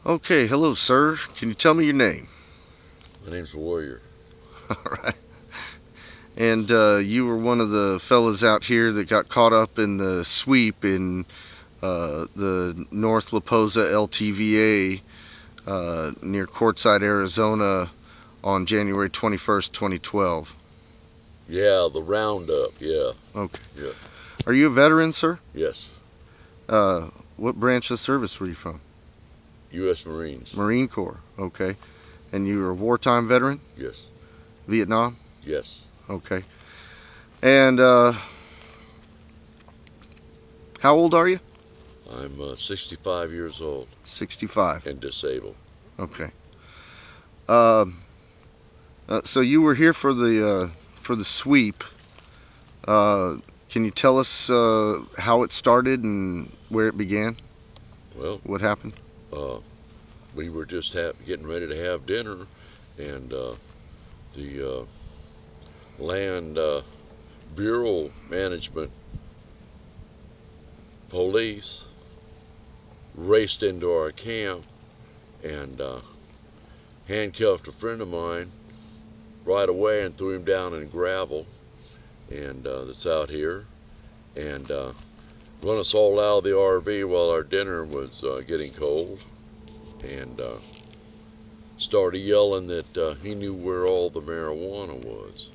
Okay, hello, sir. Can you tell me your name? My name's Warrior. All right. And you were one of the fellas out here that got caught up in the sweep in the North La Posa LTVA near Quartzsite, Arizona on January 21st, 2012. Yeah, the roundup. Yeah, Okay. yeah, Are you a veteran, sir? yes. What branch of service were you from? U.S. Marines. Marine Corps. Okay. And you were a wartime veteran? Yes, Vietnam? yes. Okay. And how old are you? I'm 65 years old 65. and disabled. Okay. Um, so you were here for the sweep. Uh, can you tell us how it started and where it began? Well, What happened? we were just getting ready to have dinner, and the Land Bureau Management police raced into our camp and handcuffed a friend of mine right away and threw him down in gravel and that's out here, and run us all out of the RV while our dinner was getting cold, and started yelling that he knew where all the marijuana was.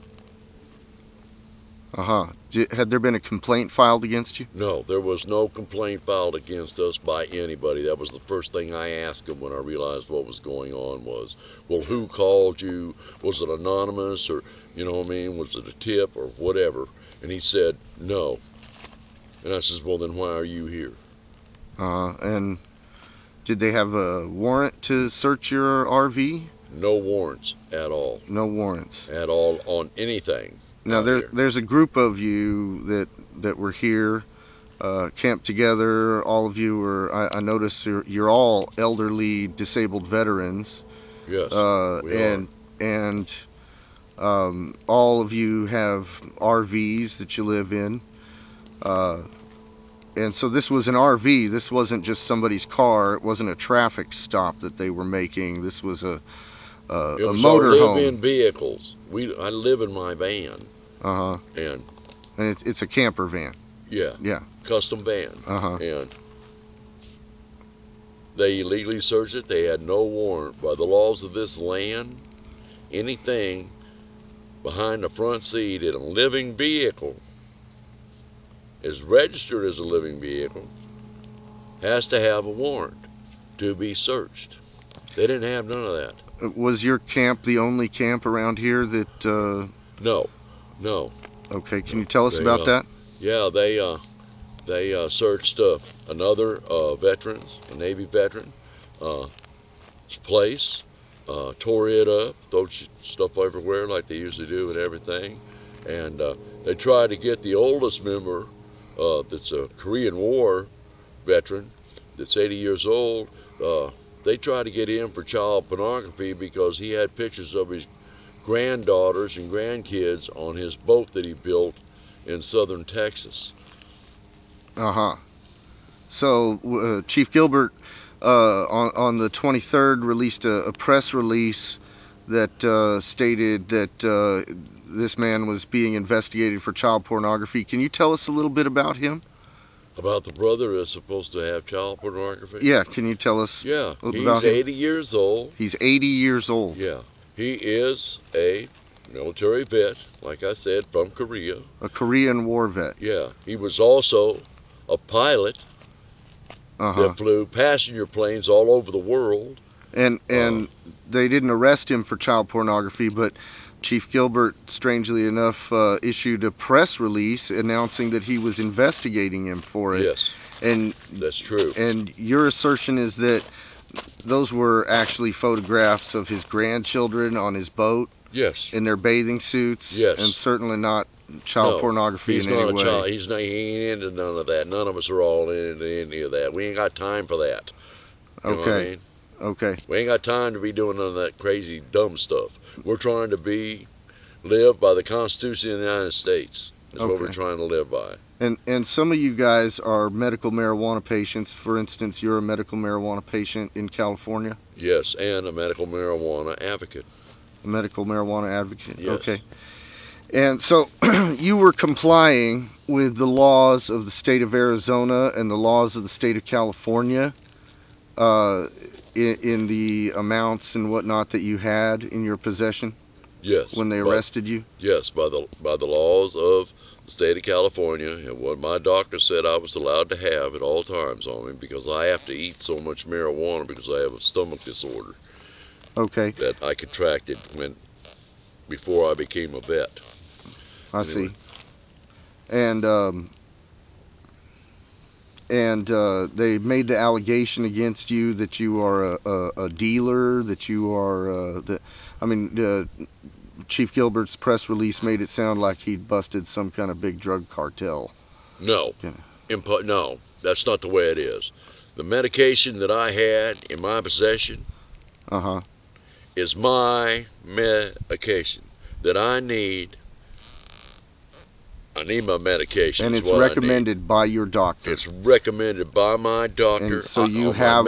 Had there been a complaint filed against you? No, there was no complaint filed against us by anybody. That was the first thing I asked him when I realized what was going on was, well, who called you? Was it anonymous, or, you know what I mean, was it a tip or whatever? And he said, no. And I says, well, then why are you here? And did they have a warrant to search your RV? No warrants at all. No warrants. At all on anything. Now here. there's a group of you that were here, camped together. All of you were. I notice you're all elderly, disabled veterans. Yes, we and are. and all of you have RVs that you live in. And so this was an RV. This wasn't just somebody's car. It wasn't a traffic stop that they were making. This was a motor home. Live-in vehicles. I live in my van. And it's a camper van. Yeah. Custom van. And they illegally searched it. They had no warrant. By the laws of this land, anything behind the front seat in a living vehicle is registered as a living vehicle has to have a warrant to be searched. They didn't have none of that. Was your camp the only camp around here that? No. Okay, can you tell us about that? Yeah, they searched another veterans, a Navy veteran, place, tore it up, threw stuff everywhere like they usually do and everything, and they tried to get the oldest member, that's a Korean War veteran, that's 80 years old. They tried to get him for child pornography because he had pictures of his granddaughters and grandkids on his boat that he built in southern Texas. So Chief Gilbert on the 23rd released a press release that stated that this man was being investigated for child pornography. Can you tell us a little bit about him? About the brother that's supposed to have child pornography? Yeah, can you tell us about him? He's 80 years old. He's 80 years old. Yeah. He is a military vet, like I said, from Korea. A Korean War vet. Yeah. He was also a pilot that flew passenger planes all over the world. And they didn't arrest him for child pornography, but Chief Gilbert, strangely enough, issued a press release announcing that he was investigating him for it. Yes, and that's true. And your assertion is that those were actually photographs of his grandchildren on his boat. Yes. In their bathing suits. Yes. And certainly not child pornography in any way. Child. He ain't into none of that. None of us are all into any of that. We ain't got time for that. You know what I mean? Okay. We ain't got time to be doing none of that crazy, dumb stuff. We're trying to live by the Constitution of the United States. That's what we're trying to live by. And some of you guys are medical marijuana patients. For instance, you're a medical marijuana patient in California. Yes, and a medical marijuana advocate. A medical marijuana advocate. Yes. Okay. And so you were complying with the laws of the state of Arizona and the laws of the state of California in the amounts and whatnot that you had in your possession Yes. when they arrested you? Yes, by the laws of the state of California and what my doctor said I was allowed to have at all times on me, because I have to eat so much marijuana because I have a stomach disorder Okay, that I contracted before I became a vet. I see. And they made the allegation against you that you are a dealer, that you are Chief Gilbert's press release made it sound like he'd busted some kind of big drug cartel. No, Yeah. no, that's not the way it is. The medication that I had in my possession Uh-huh. is my medication that I need. I need my medication. And is it's what I need. recommended by your doctor. It's recommended by my doctor. And so you on have...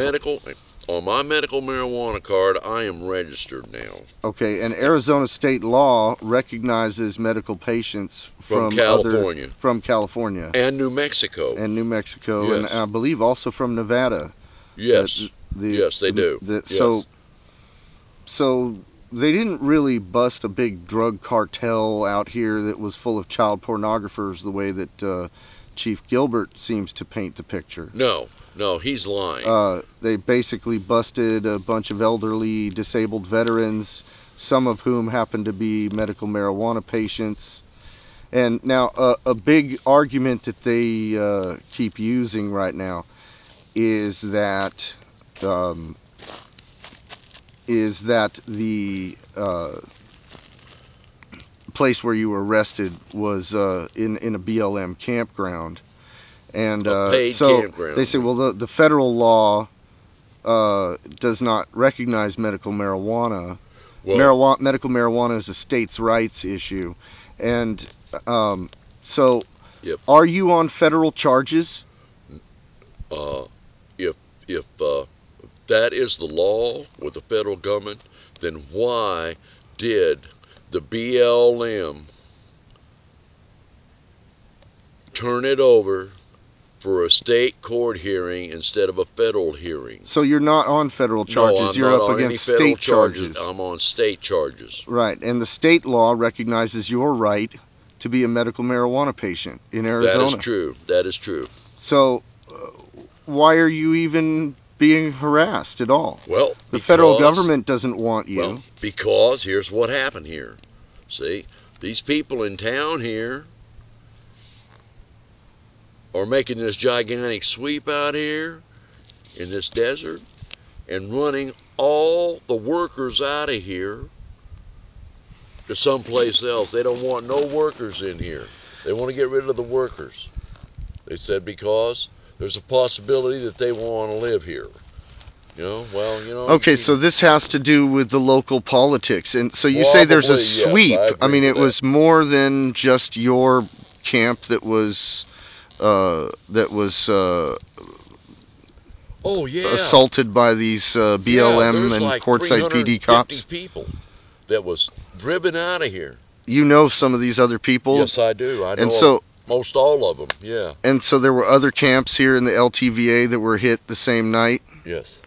my medical marijuana card, I am registered now. Okay, and Arizona state law recognizes medical patients From California. From California. And New Mexico. And New Mexico, Yes. and I believe also from Nevada. Yes. Yes, they do. Yes. So they didn't really bust a big drug cartel out here that was full of child pornographers the way that Chief Gilbert seems to paint the picture. No, he's lying. They basically busted a bunch of elderly disabled veterans, some of whom happen to be medical marijuana patients. And now a big argument that they keep using right now is that the place where you were arrested was in a BLM campground. And A paid so campground. they say, well, the federal law does not recognize medical marijuana. Well, Medical marijuana is a states' rights issue. And so Yep. are you on federal charges? if that is the law with the federal government, then why did the BLM turn it over for a state court hearing instead of a federal hearing? So you're not on federal charges. No, I'm you're not up on against any federal state charges. I'm on state charges. Right, and the state law recognizes your right to be a medical marijuana patient in Arizona. That is true. That is true. So why are you even being harassed at all? Well, the federal government doesn't want you. Well, because here's what happened here. See, these people in town here are making this gigantic sweep out here in this desert and running all the workers out of here to someplace else. They don't want no workers in here. They want to get rid of the workers. They said because there's a possibility that they want to live here. Okay, so this has to do with the local politics. And so you say there's a Yes, sweep. I mean, it was more than just your camp that was oh, yeah. assaulted by these BLM and like Quartzsite PD cops. People that was driven out of here. You know some of these other people? Yes, I do. I know and so, most all of them, yeah. And so there were other camps here in the LTVA that were hit the same night? Yes.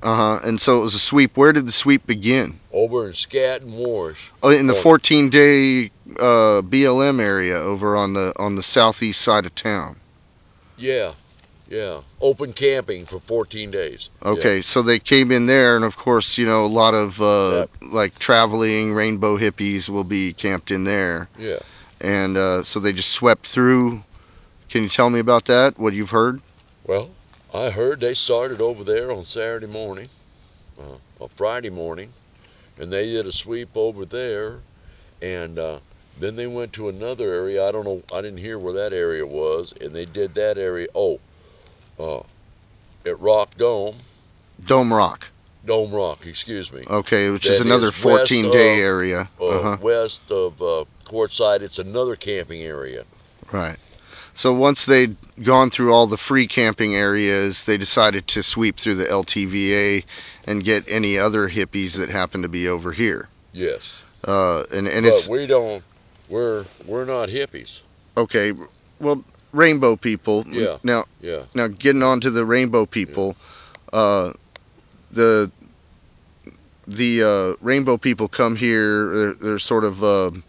Uh-huh. And so it was a sweep. Where did the sweep begin? Over in Scat and Wash. Oh, in the 14-day BLM area over on the southeast side of town. Yeah. Open camping for 14 days. Okay, yeah. So they came in there, and of course, a lot of like traveling rainbow hippies will be camped in there. Yeah. And so they just swept through. Can you tell me about that? What you've heard? Well, I heard they started over there on Saturday morning, or Friday morning, and they did a sweep over there, and then they went to another area. I don't know. I didn't hear where that area was, and they did that area. At Rock Dome. Dome Rock. Dome Rock, excuse me. Okay, which is another 14-day area. West of Quartzsite, it's another camping area. Right. So once they'd gone through all the free camping areas, they decided to sweep through the LTVA and get any other hippies that happen to be over here. Yes. And But it's we don't. We're not hippies. okay. Well, rainbow people. Yeah. Now, Yeah. now getting on to the rainbow people. The rainbow people come here. They're sort of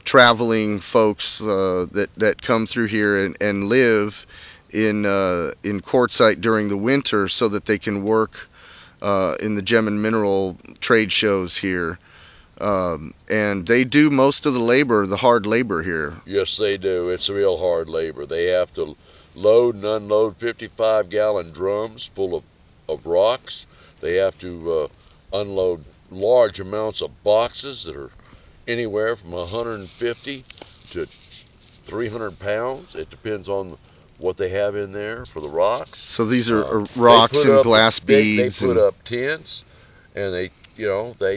traveling folks that come through here and live in Quartzsite during the winter, so that they can work in the gem and mineral trade shows here. And they do most of the labor, the hard labor here. Yes, they do. It's real hard labor. They have to load and unload 55-gallon drums full of rocks. They have to unload large amounts of boxes that are anywhere from 150 to 300 pounds. It depends on what they have in there for the rocks. So these are rocks and glass beads. They put up tents, and they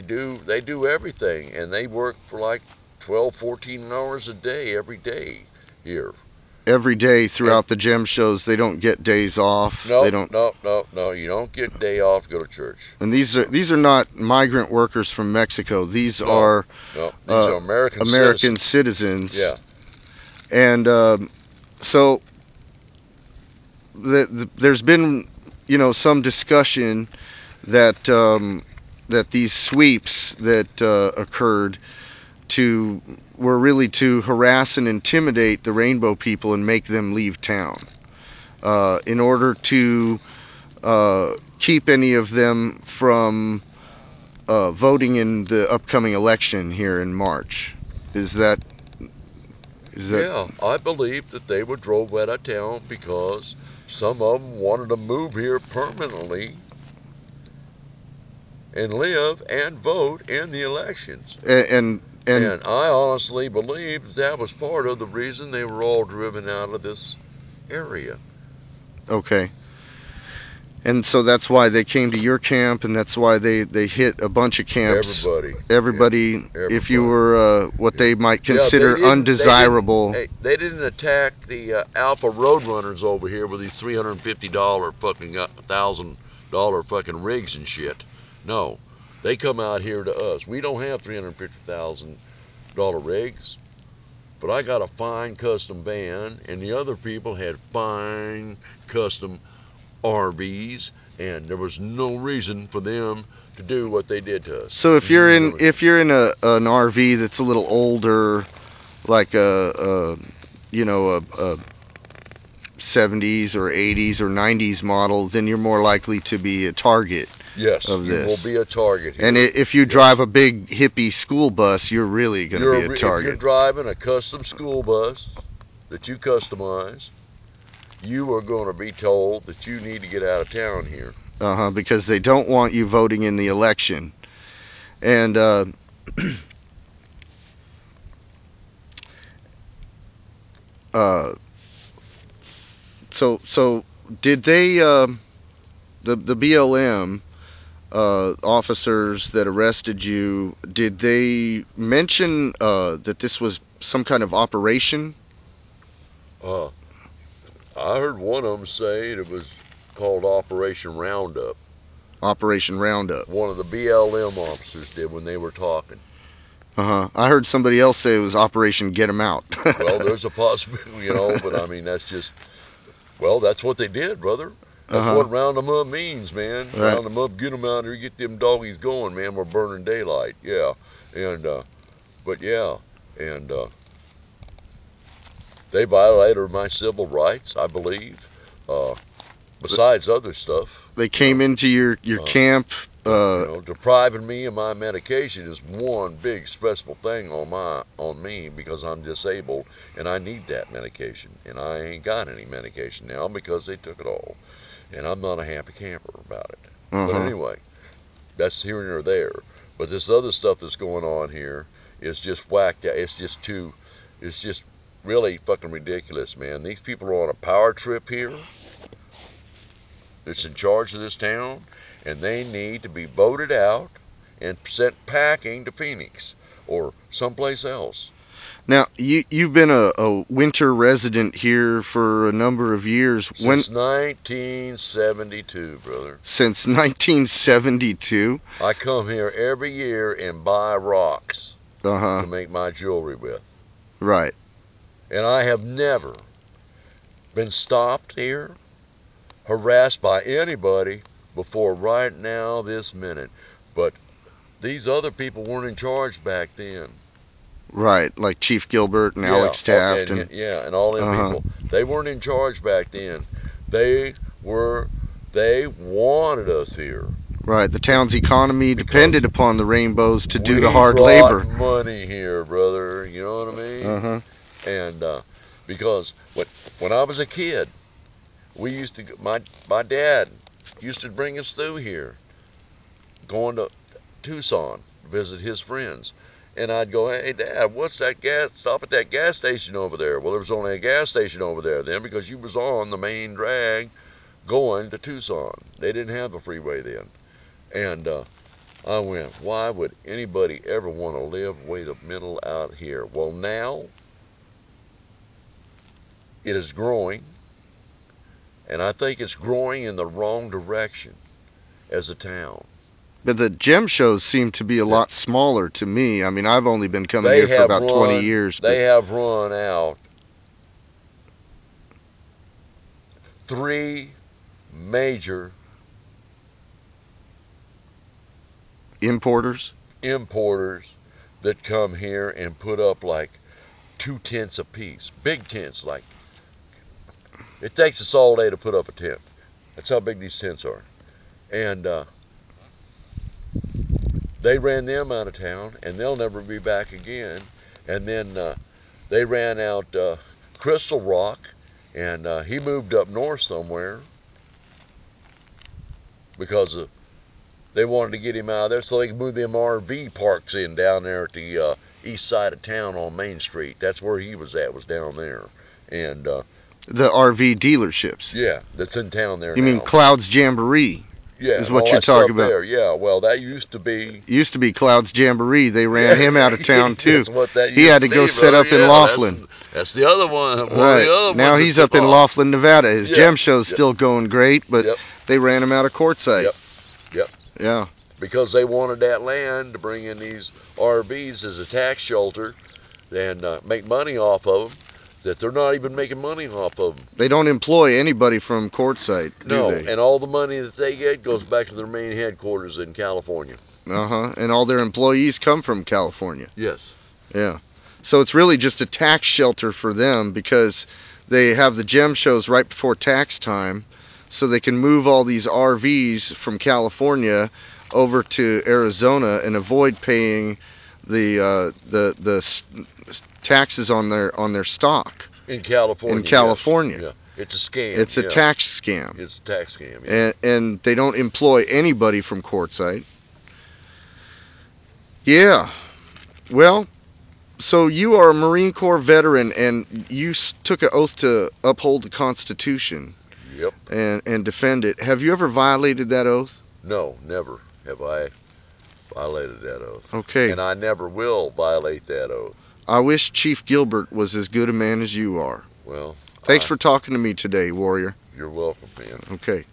do everything, and they work for like 12, 14 hours a day every day here. Every day throughout the gem shows, they don't get days off. No, they don't. No. You don't get a day off to go to church. And these are not migrant workers from Mexico. These are these are American citizens. Yeah. And so there's been some discussion that that these sweeps that occurred were really to harass and intimidate the rainbow people and make them leave town in order to keep any of them from voting in the upcoming election here in March. Is that Yeah, I believe that they were drove out of town because some of them wanted to move here permanently and live and vote in the elections. And I honestly believe that was part of the reason they were all driven out of this area. Okay. And so that's why they came to your camp, and that's why they hit a bunch of camps. Everybody. If you were what they might consider undesirable. They didn't attack the Alpha Roadrunners over here with these $350 fucking $1,000 fucking rigs and shit. No, they come out here to us. We don't have $350,000 rigs, but I got a fine custom van, and the other people had fine custom RVs, and there was no reason for them to do what they did to us. So if you're in an RV that's a little older, like a 70s or 80s or 90s model, then you're more likely to be a target. Yes, of this. You will be a target here. And if you drive a big hippie school bus, you're really going to be a target. If you're driving a custom school bus that you customize, you are going to be told that you need to get out of town here. Because they don't want you voting in the election. And so did they the BLM officers that arrested you, did they mention that this was some kind of operation? I heard one of them say it was called Operation Roundup. Operation Roundup. One of the BLM officers did when they were talking. I heard somebody else say it was Operation Get 'Em Out. Well, there's a possibility, but I mean, that's just, that's what they did, brother. That's what round them up means, man. Right. Round them up, get them out here, get them doggies going, man. We're burning daylight, yeah. And, they violated my civil rights, I believe, besides other stuff. They came into your camp. Depriving me of my medication is one big stressful thing on me because I'm disabled and I need that medication. And I ain't got any medication now because they took it all. And I'm not a happy camper about it. But anyway, that's here and there. But this other stuff that's going on here is just whacked out. It's just really fucking ridiculous, man. These people are on a power trip here that's in charge of this town, and they need to be voted out and sent packing to Phoenix or someplace else. Now, you've been a winter resident here for a number of years. Since 1972, brother. Since 1972? I come here every year and buy rocks Uh-huh. to make my jewelry with. Right. And I have never been stopped here, harassed by anybody before right now, this minute. But these other people weren't in charge back then. Right, like Chief Gilbert and Alex Taft. And all them people. They weren't in charge back then. They wanted us here. Right, the town's economy depended upon the rainbows to do the hard We labor. brought money here, brother. You know what I mean? Uh-huh. And because when I was a kid, we used to, my dad used to bring us through here, going to Tucson to visit his friends. And I'd go, hey, Dad, what's that gas? Stop at that gas station over there. Well, there was only a gas station over there then because you was on the main drag going to Tucson. They didn't have the freeway then. And I went, why would anybody ever want to live way the middle out here? Well, now it is growing, and I think it's growing in the wrong direction as a town. But the gem shows seem to be a lot smaller to me. I mean, I've only been coming here for about 20 years. They have run out 3 major importers that come here and put up like 2 tents a piece. Big tents, like it takes us all day to put up a tent. That's how big these tents are. And they ran them out of town, and they'll never be back again. And then they ran out Crystal Rock, and he moved up north somewhere because they wanted to get him out of there so they could move them RV parks in down there at the east side of town on Main Street. That's where he was at, was down there. And the RV dealerships. Yeah, that's in town there. You now. mean Clouds Jamboree? Yeah, is what you're talking about. There. Yeah, well, that used to be Clouds Jamboree. They ran him out of town too. That's what that he had to go set up in Laughlin. That's the other one. Right. Now he's up in Laughlin, Nevada. His gem show's still going great, but they ran him out of Quartzsite. Yep. Yeah. Because they wanted that land to bring in these RVs as a tax shelter and make money off of them. That they're not even making money off of them. They don't employ anybody from Quartzsite, do they? And all the money that they get goes back to their main headquarters in California. And all their employees come from California. Yes. Yeah. So it's really just a tax shelter for them because they have the gem shows right before tax time, so they can move all these RVs from California over to Arizona and avoid paying the taxes on their stock in California. Yeah. It's a scam. It's a tax scam. It's a tax scam. Yeah. And they don't employ anybody from Quartzsite. Yeah. Well, so you are a Marine Corps veteran and you took an oath to uphold the Constitution. Yep. And defend it. Have you ever violated that oath? No, never have I violated that oath. Okay. And I never will violate that oath. I wish Chief Gilbert was as good a man as you are. Well, thanks for talking to me today, warrior. You're welcome, man. Okay.